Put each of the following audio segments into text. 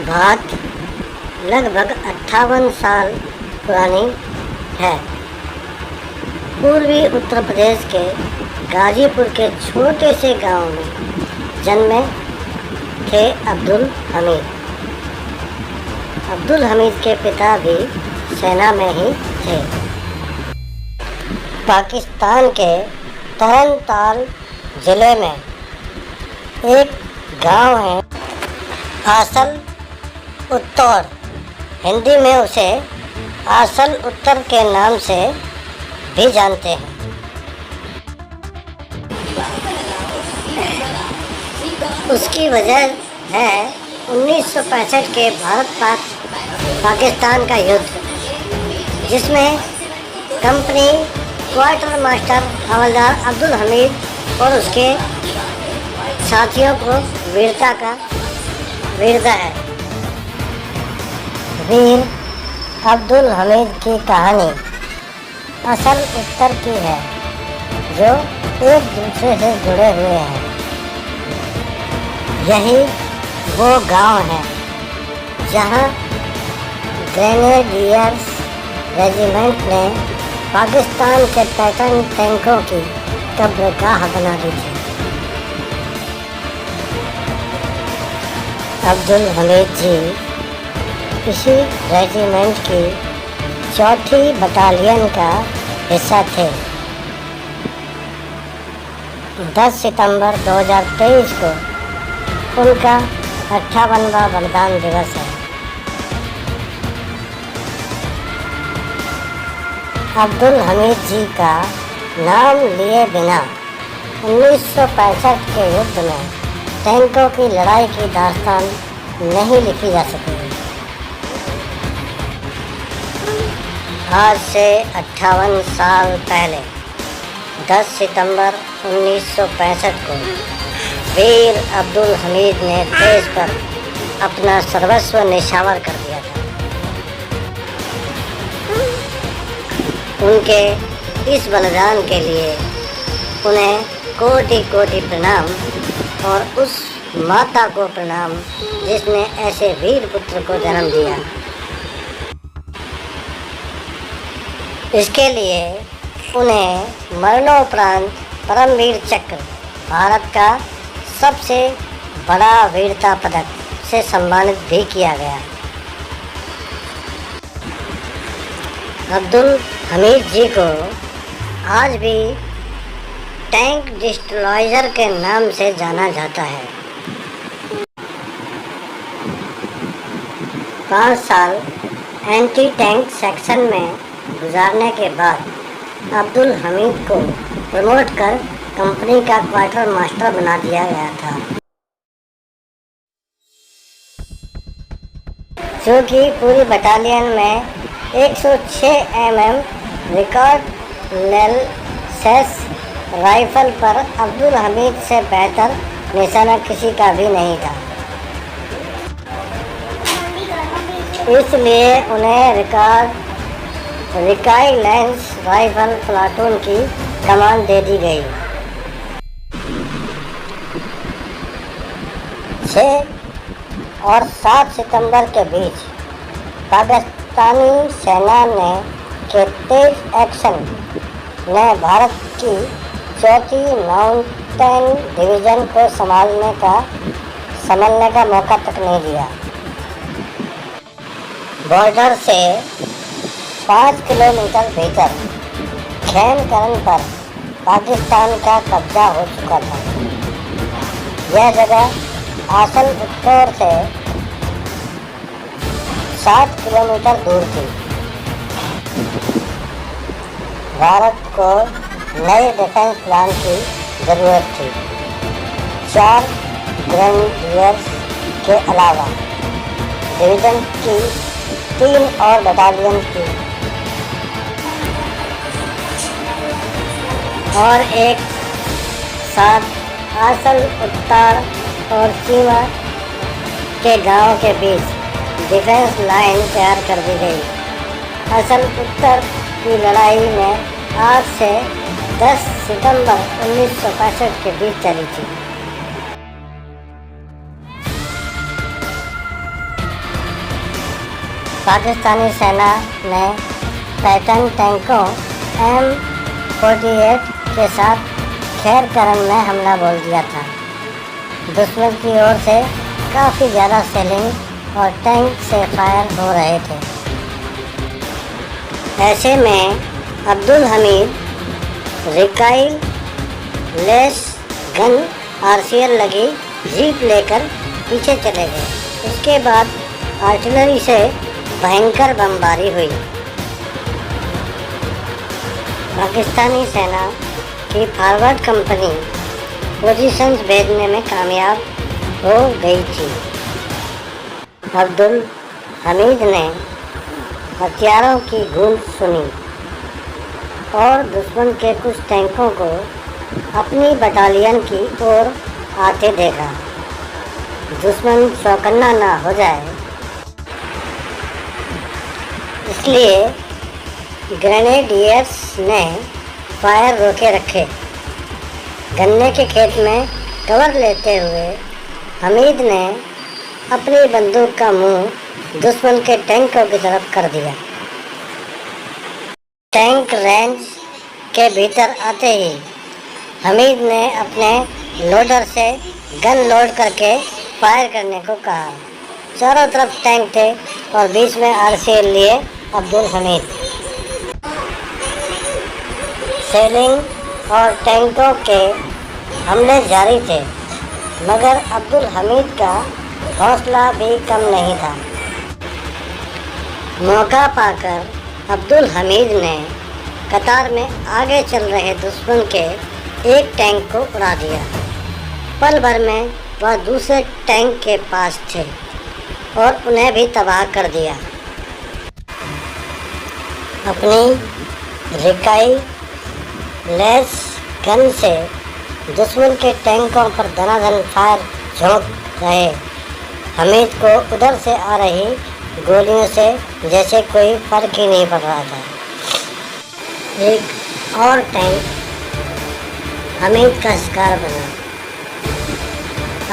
बात लगभग 58 साल पुरानी है। पूर्वी उत्तर प्रदेश के गाजीपुर के छोटे से गांव में जन्मे थे अब्दुल हमीद। अब्दुल हमीद के पिता भी सेना में ही थे। पाकिस्तान के तरनताल जिले में एक गांव है आसल उत्तर, हिंदी में उसे आसल उत्तर के नाम से भी जानते हैं। उसकी वजह है 1965 के भारत पाकिस्तान का युद्ध, जिसमें कंपनी क्वार्टर मास्टर हवलदार अब्दुल हमीद और उसके साथियों को वीरता है। वीर अब्दुल हमीद की कहानी असल उत्तर की है, जो एक दूसरे से जुड़े हुए हैं। यही वो गांव है जहां ग्रेनेडियर्स रेजिमेंट ने पाकिस्तान के पैटर्न टैंकों की कब्रगाह बना दी थी। अब्दुल हमीद जी इसी रेजिमेंट की 4थी बटालियन का हिस्सा थे। 10 सितंबर 2023 को उनका 58वां बलिदान दिवस है। अब्दुल हमीद जी का नाम लिए बिना 1965 के युद्ध में टैंकों की लड़ाई की दास्तान नहीं लिखी जा सकेगी। आज से 58 साल पहले 10 सितंबर 1965 को वीर अब्दुल हमीद ने देश पर अपना सर्वस्व निछावर कर दिया था। उनके इस बलिदान के लिए उन्हें कोटि कोटि प्रणाम, और उस माता को प्रणाम जिसने ऐसे वीर पुत्र को जन्म दिया। इसके लिए उन्हें मरणोपरांत परमवीर चक्र, भारत का सबसे बड़ा वीरता पदक से सम्मानित भी किया गया। अब्दुल हमीद जी को आज भी टैंक डिस्ट्रॉयर के नाम से जाना जाता है। 5 साल एंटी टैंक सेक्शन में गुजारने के बाद अब्दुल हमीद को प्रमोट कर कंपनी का क्वार्टर मास्टर बना दिया गया था, जो कि पूरी बटालियन में 106 mm रिकॉर्ड लेसेस राइफल पर अब्दुल हमीद से बेहतर निशाना किसी का भी नहीं था। इसलिए उन्हें रिकाई लेंस राइफल प्लाटून की कमान दे दी गई। 6 और 7 सितंबर के बीच पाकिस्तानी सेना के तेज एक्शन ने भारत की 4थी माउंटेन डिवीज़न को संभलने का मौका तक नहीं दिया। बॉर्डर से 5 किलोमीटर भीतर खैमकरन पर पाकिस्तान का कब्जा हो चुका था। यह जगह आसल उत्तर से 7 किलोमीटर दूर थी। भारत को नए डिफेंस प्लान की ज़रूरत थी। 4 ग्रेनेडियर्स के अलावा डिवीज़न की 3 और बटालियन की और एक साथ आसल उत्तर और सीमा के गांव के बीच डिफेंस लाइन तैयार कर दी गई। असल उत्तर की लड़ाई में 8 से 10 सितंबर 1965 के बीच चली थी। पाकिस्तानी सेना ने पैटर्न टैंकों M48 के साथ खैर करम में हमला बोल दिया था। दुश्मन की ओर से काफ़ी ज़्यादा सेलिंग और टैंक से फायर हो रहे थे। ऐसे में Abdul Hamid recoilless gun RCL लगी जीप लेकर पीछे चले गए। उसके बाद आर्टिलरी से भयंकर बमबारी हुई। पाकिस्तानी सेना की फॉरवर्ड कंपनी पोजीशंस भेजने में कामयाब हो गई थी। अब्दुल हमीद ने हथियारों की गूंज सुनी और दुश्मन के कुछ टैंकों को अपनी बटालियन की ओर आते देखा। दुश्मन चौकन्ना ना हो जाए इसलिए ग्रेनेडियर्स ने फायर रोके रखे। गन्ने के खेत में कवर लेते हुए हमीद ने अपनी बंदूक का मुंह दुश्मन के टैंकों की तरफ कर दिया। टैंक रेंज के भीतर आते ही हमीद ने अपने लोडर से गन लोड करके फायर करने को कहा। चारों तरफ टैंक थे और बीच में RCL लिए अब्दुल हमीद। सेलिंग और टैंकों के हमले जारी थे, मगर अब्दुल हमीद का हौसला भी कम नहीं था। मौका पाकर अब्दुल हमीद ने कतार में आगे चल रहे दुश्मन के एक टैंक को उड़ा दिया। पल भर में वह दूसरे टैंक के पास थे और उन्हें भी तबाह कर दिया। अपनी रिकाई लेस गन से दुश्मन के टैंकों पर धनाधन फायर झोंक रहे हमीद को उधर से आ रही गोलियों से जैसे कोई फर्क ही नहीं पड़ रहा था। एक और टैंक हमीद का शिकार बना।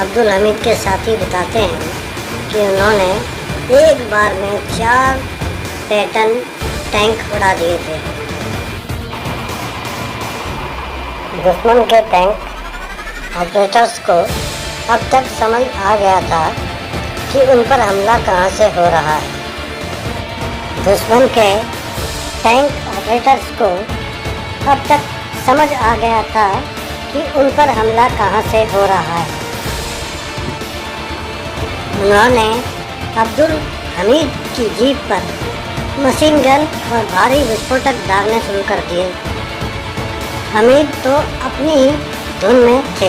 अब्दुल हमीद के साथी बताते हैं कि उन्होंने एक बार में 4 पैटर्न टैंक उड़ा दिए थे। दुश्मन के टैंक ऑपरेटर्स को अब तक समझ आ गया था कि उन पर हमला कहां से हो रहा है। दुश्मन के टैंक ऑपरेटर्स को अब तक समझ आ गया था कि उन पर हमला कहां से हो रहा है। उन्होंने अब्दुल हमीद की जीप पर मशीन गन और भारी विस्फोटक दागने शुरू कर दिए। हमीद तो अपनी ही धुन में थे।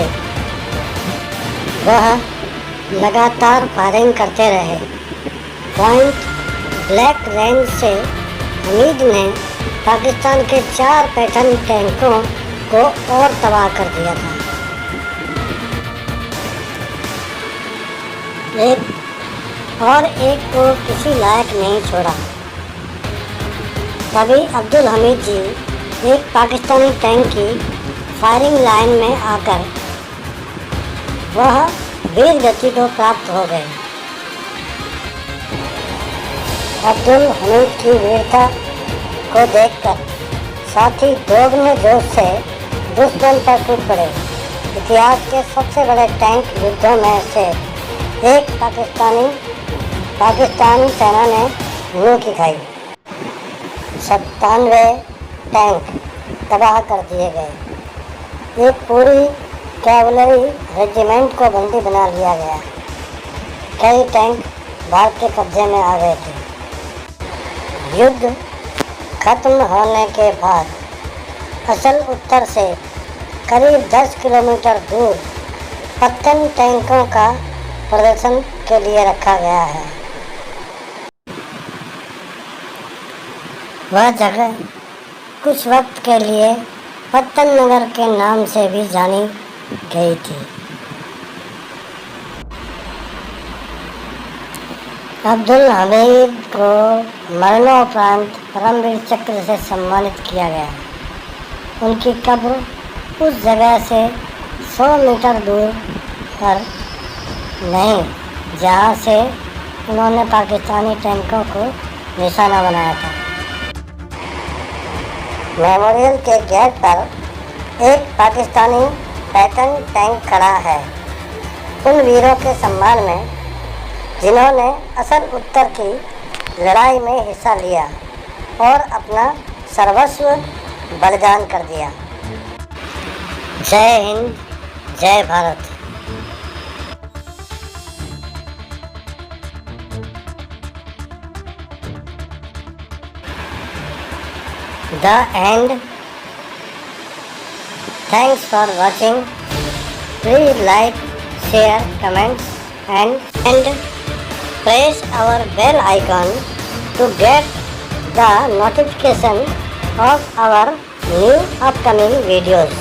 वह लगातार फायरिंग करते रहे। पॉइंट ब्लैक रेंज से हमीद ने पाकिस्तान के 4 पैटर्न टैंकों को और तबाह कर दिया था। एक को किसी लायक नहीं छोड़ा। तभी अब्दुल हमीद जी एक पाकिस्तानी टैंक की फायरिंग लाइन में आकर वह वीर गति को प्राप्त हो गए। अब्दुल हमीद की वीरता को देखकर साथी दोगुने जोश से दुश्मन पर टूट पड़े। इतिहास के सबसे बड़े टैंक युद्धों में से एक पाकिस्तानी सेना ने मुँह की खाई। 97 टैंक तबाह कर दिए गए। एक पूरी कैवलरी रेजिमेंट को बंदी बना लिया गया। कई टैंक भारत के कब्जे में आ गए थे। युद्ध खत्म होने के बाद असल उत्तर से करीब 10 किलोमीटर दूर पत्तन टैंकों का प्रदर्शन के लिए रखा गया है। वह जगह कुछ वक्त के लिए पत्तन नगर के नाम से भी जानी गई थी। अब्दुल हमीद को मरणोपरांत परमवीर चक्र से सम्मानित किया गया। उनकी कब्र उस जगह से 100 मीटर दूर पर नहीं, जहाँ से उन्होंने पाकिस्तानी टैंकों को निशाना बनाया था। मेमोरियल के गेट पर एक पाकिस्तानी पैटर्न टैंक खड़ा है उन वीरों के सम्मान में जिन्होंने असल उत्तर की लड़ाई में हिस्सा लिया और अपना सर्वस्व बलिदान कर दिया। जय हिंद, जय Bharat. The end. Thanks for watching. Please like, share, comments and press our bell icon to get the notification of our new upcoming videos.